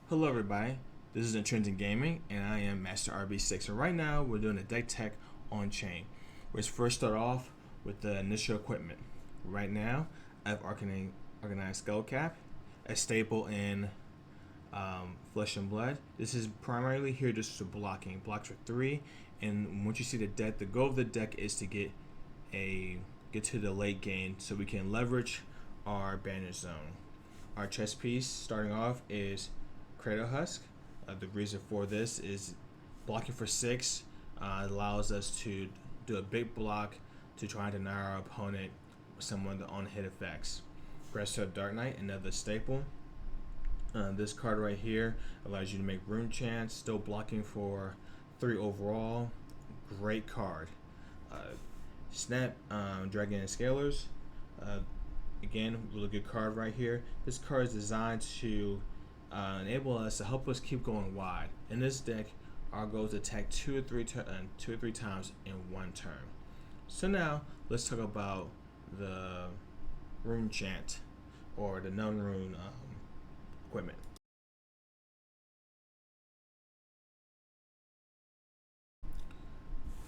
Hello everybody, this is Intrinsic Gaming and I am Master RB6, and right now we're doing a deck tech on chain. Let's first start off with the initial equipment. Right now I have Arcanine Skullcap, a staple in Flesh and Blood. This is primarily here just for blocking. Blocks for 3, and once you see the deck, the goal of the deck is to get to the late game so we can leverage our Banner Zone. Our chess piece starting off is Cradle Husk. The reason for this is blocking for 6 allows us to do a big block to try to deny our opponent some of the on-hit effects. Grasshoppers Dark Knight, another staple. This card right here allows you to make Rune Chance, still blocking for 3 overall. Great card. Snap Dragon and Scalers. Again, really good card right here. This card is designed to enable us to help us keep going wide. In this deck, our goal is to attack two or three times in one turn. So now let's talk about the Rune Chant or the non-rune equipment.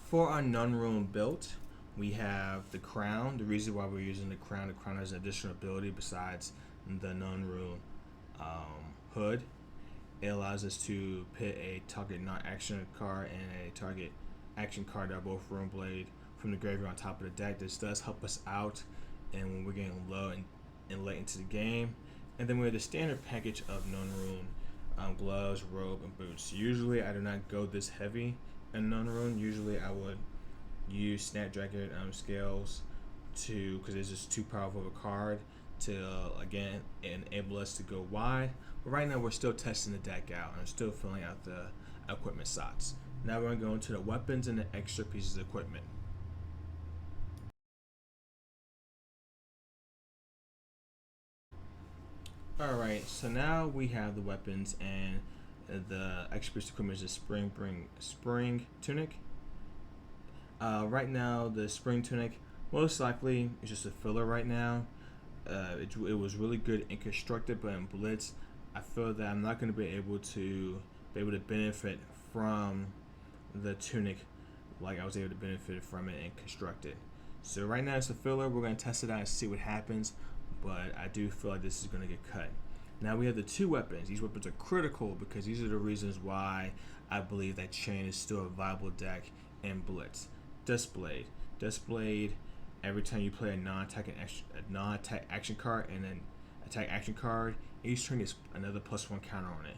For our non-rune build, we have the Crown. The reason why we're using the Crown has an additional ability besides the non-rune hood. It allows us to pit a target non-action card and a target action card that are both Rune Blade from the graveyard on top of the deck. This does help us out and when we're getting low and late into the game. And then we have the standard package of non-rune gloves, robe, and boots. Usually I do not go this heavy in non-rune. Usually I would use Snapdragon Scales because it's just too powerful of a card to again enable us to go wide. But right now we're still testing the deck out and still filling out the equipment slots. Now we're going to go into the weapons and the extra pieces of equipment. Alright, so now we have the weapons and the extra piece of equipment is the spring tunic. Right now the spring tunic most likely is just a filler right now. It was really good in Constructed, but in Blitz I feel that I'm not going to be able to benefit from the tunic like I was able to benefit from it in Constructed. So right now it's a filler. We're going to test it out and see what happens, but I do feel like this is going to get cut. Now we have the 2 weapons. These weapons are critical because these are the reasons why I believe that Chain is still a viable deck in Blitz. Dust Blade. Every time you play a non-attack action card and an attack action card, each turn is another +1 counter on it.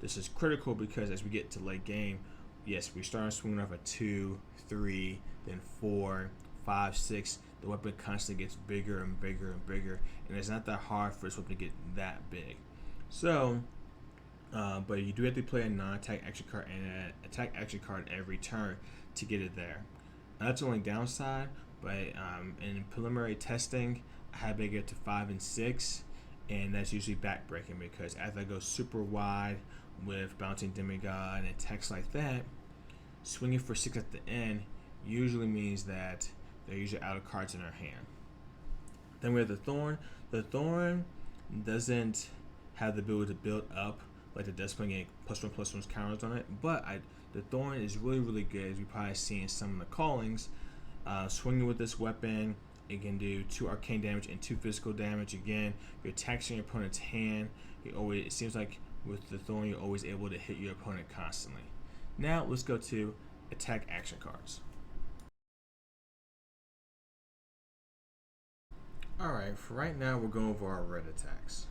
This is critical because as we get to late game, yes, we start swinging off at 2, 3, then 4, 5, 6. The weapon constantly gets bigger and bigger and bigger, and it's not that hard for this weapon to get that big. So, but you do have to play a non-attack action card and an attack action card every turn to get it there. Now, that's the only downside, but in preliminary testing, I have it get to 5 and 6, and that's usually backbreaking because as I go super wide with Bouncing Demigod and attacks like that, swinging for 6 at the end usually means that they're usually out of cards in their hand. Then we have the Thorn. The Thorn doesn't have the ability to build up like the Dust Blade getting +1/+1 counters on it, but the Thorn is really good, as we probably see in some of the callings. Swinging with this weapon, it can do 2 arcane damage and 2 physical damage. Again, you're attacking your opponent's hand. It seems like with the Thorn, you're always able to hit your opponent constantly. Now let's go to attack action cards. Alright, for right now we're going over our red attacks.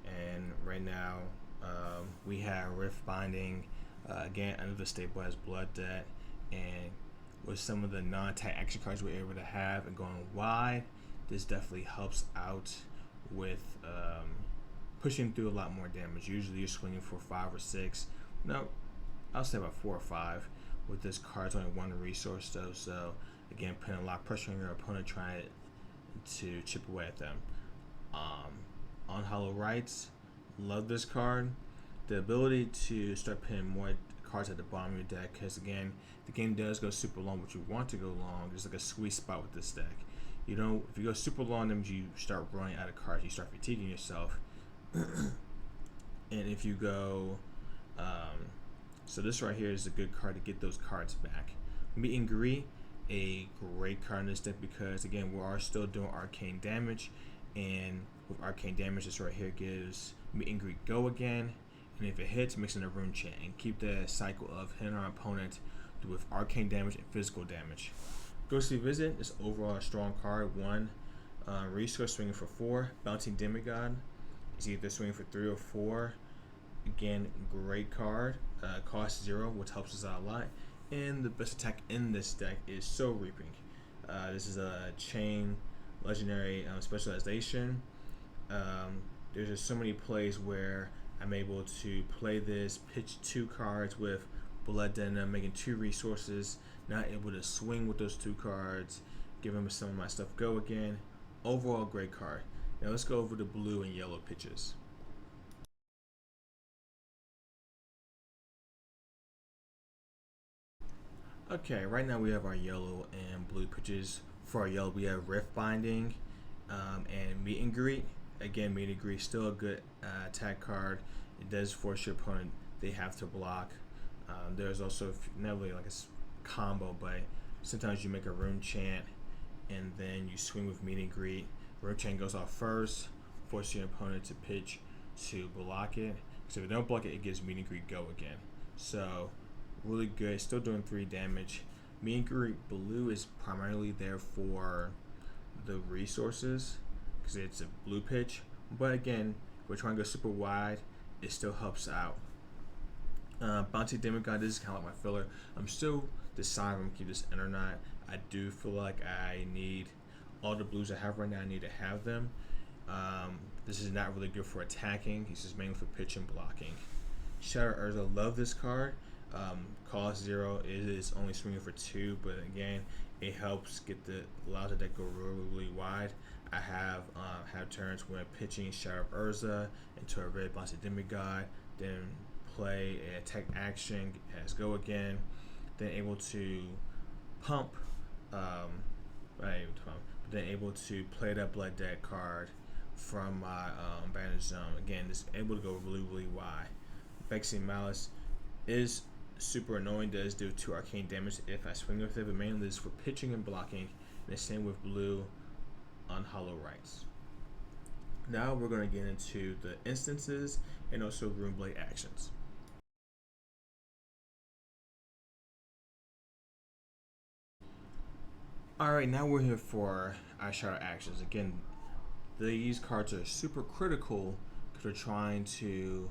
And right now we have Rift Binding, again another staple as Blood Debt, and with some of the non-attack action cards we're able to have and going wide, this definitely helps out with pushing through a lot more damage. Usually you're swinging for 5 or 6. No, I'll say about 4 or 5. With this card, it's only 1 resource though, so again putting a lot of pressure on your opponent trying to chip away at them. On Hollow Rites, love this card. The ability to start putting more cards at the bottom of your deck, because again, the game does go super long, but you want to go long. There's like a sweet spot with this deck. You know, if you go super long, then you start running out of cards. You start fatiguing yourself. And if you go, so this right here is a good card to get those cards back. Meet and Greet, a great card in this deck because again we are still doing arcane damage, and with arcane damage, this right here gives Meet and Greet Go Again, and if it hits, mix in a rune chant and keep the cycle of hitting our opponent with arcane damage and physical damage. Ghostly Visit is overall a strong card. One resource swinging for 4. Bouncing Demigod is either swinging for 3 or 4. Again, great card. Cost 0, which helps us out a lot. And the best attack in this deck is Soul Reaping. This is a chain legendary specialization. There's just so many plays where I'm able to play this, pitch 2 cards with Blood Denim, making 2 resources, not able to swing with those 2 cards, giving some of my stuff Go Again. Overall, great card. Now let's go over the blue and yellow pitches. Okay, right now we have our yellow and blue pitches. For our yellow, we have Rift Binding and Meet and Greet. Again, Meet and Greet still a good attack card. It does force your opponent; they have to block. There's also not really like a combo, but sometimes you make a rune chant and then you swing with Meet and Greet. Rune chant goes off first, forcing your opponent to pitch to block it. So if they don't block it, it gives Meet and Greet Go Again. So really good, still doing 3 damage. Meet and Greet blue is primarily there for the resources because it's a blue pitch, but again, we're trying to go super wide, it still helps out. Bounty Demigod, this is kind of like my filler. I'm still deciding if I'm gonna keep this in or not. I do feel like I need all the blues I have right now. I need to have them. This is not really good for attacking. This is mainly for pitch and blocking. Shadow Urza, love this card. Cost 0, it is only swinging for 2, but again, it helps get allows the deck to go really wide. I have turns when pitching Shadow Urza into a red Bouncy Demigod, then play an attack action as Go Again, then able to pump, then able to play that Blood Dead card from my Bandage Zone. Again, this able to go really wide. Vexing Malice is super annoying, does do 2 arcane damage if I swing with it, but mainly this is for pitching and blocking, and the same with blue on Hollow Rites. Now we're going to get into the instances and also Runeblade actions. Alright, now we're here for our shadow actions. Again, these cards are super critical because we're trying to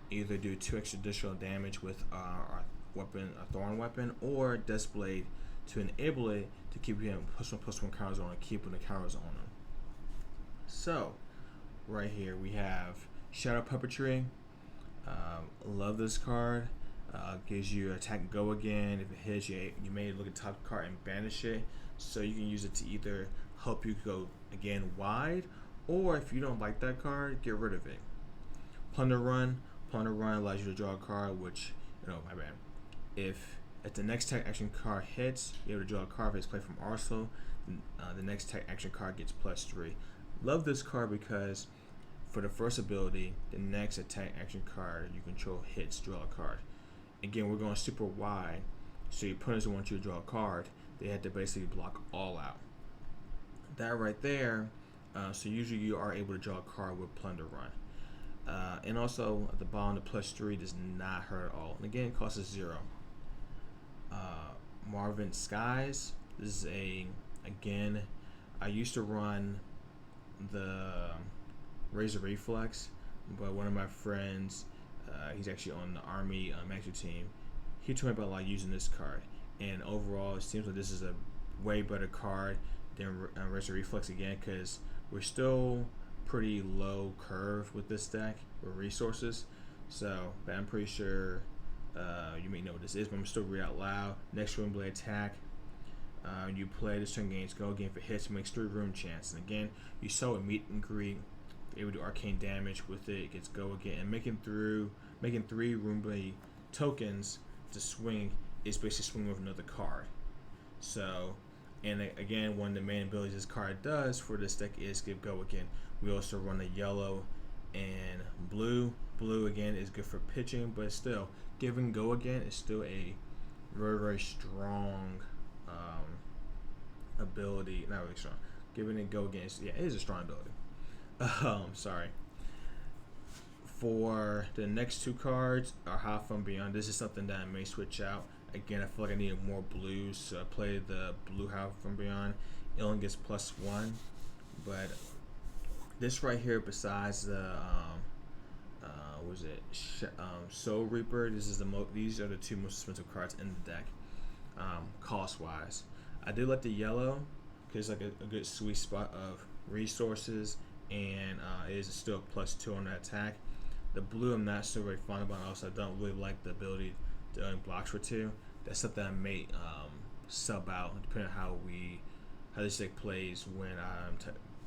either do 2 extra additional damage with our weapon, a Thorn weapon, or Death Blade to enable it to keep him +1/+1 counters on and keeping the counters on him. So, right here we have Shadow Puppetry. Love this card. Gives you attack Go Again. If it hits, you may look at the top card and banish it. So you can use it to either help you go again wide, or if you don't like that card, get rid of it. Plunder Run. Plunder Run allows you to draw a card, which, my bad. If the next tech action card hits, you're able to draw a card if it's played from Arsenal. The next tech action card gets +3. Love this card because for the first ability, the next attack action card you control hits, draw a card. Again, we're going super wide, so your opponents want you to draw a card. They have to basically block all out. That right there, so usually you are able to draw a card with Plunder Run. And also at the bottom, the +3 does not hurt at all. And again, it costs us 0. Marvin Skies. This is again, I used to run the Razor Reflex, but one of my friends, he's actually on the Army Master team, he told me about like using this card. And overall, it seems like this is a way better card than Razor Reflex again, because we're still pretty low curve with this deck with resources. So, but I'm pretty sure you may know what this is, but I'm still read out loud. Next Runeblade attack. You play this turn games Go Again for hits, makes 3 rune chants. And again, you saw a Meet and Greet, able to do arcane damage with it. It gets Go Again, and making 3 Runeblade tokens to swing is basically swinging with another card. So, and again, one of the main abilities this card does for this deck is give Go Again. We also run a yellow and blue blue again is good for pitching, but still, giving go again is still a very strong ability. Not really strong. Giving it go again, it is a strong ability. Sorry. For the next two cards, are High from Beyond. This is something that I may switch out. Again, I feel like I needed more blues, so I played the blue High from Beyond. It only gets +1, but this right here, besides the Soul Reaper, this is these are the two most expensive cards in the deck, cost wise. I did like the yellow because it's like a good sweet spot of resources, and it is still +2 on the attack. The blue I'm not so very fond about. Also, I don't really like the ability to earn blocks for 2. That's something I may sub out depending on how this deck plays when I'm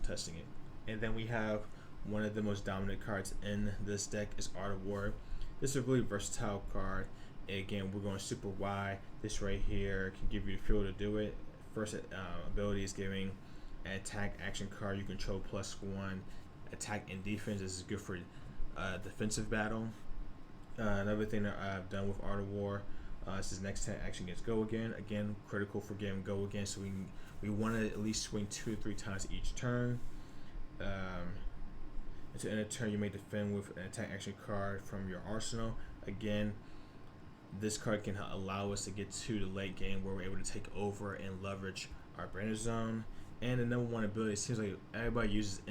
testing it. And then we have one of the most dominant cards in this deck is Art of War. This is a really versatile card. Again, we're going super wide. This right here can give you the fuel to do it. First ability is giving an attack action card. You control +1 attack and defense. This is good for defensive battle. Another thing that I've done with Art of War, this is next attack action gets go again. Again, critical for getting go again. So we want to at least swing 2 or 3 times each turn. And to end a turn, you may defend with an attack action card from your arsenal. Again, this card can allow us to get to the late game where we're able to take over and leverage our Banner Zone. And the number one ability, it seems like everybody uses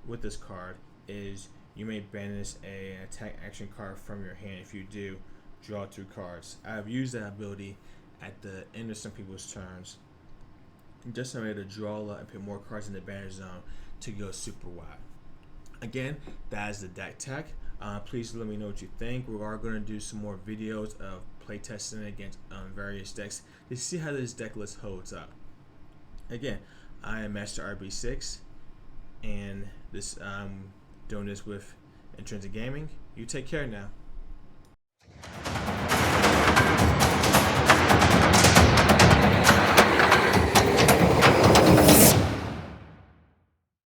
with this card, is you may banish an attack action card from your hand. If you do, draw 2 cards. I've used that ability at the end of some people's turns, just so I'm able to draw a lot and put more cards in the Banner Zone to go super wide. Again, that is the deck tech. Please let me know what you think. We are going to do some more videos of playtesting against various decks to see how this deck list holds up. Again, I am Master RB6, and I'm doing this with Intrinsic Gaming. You take care now.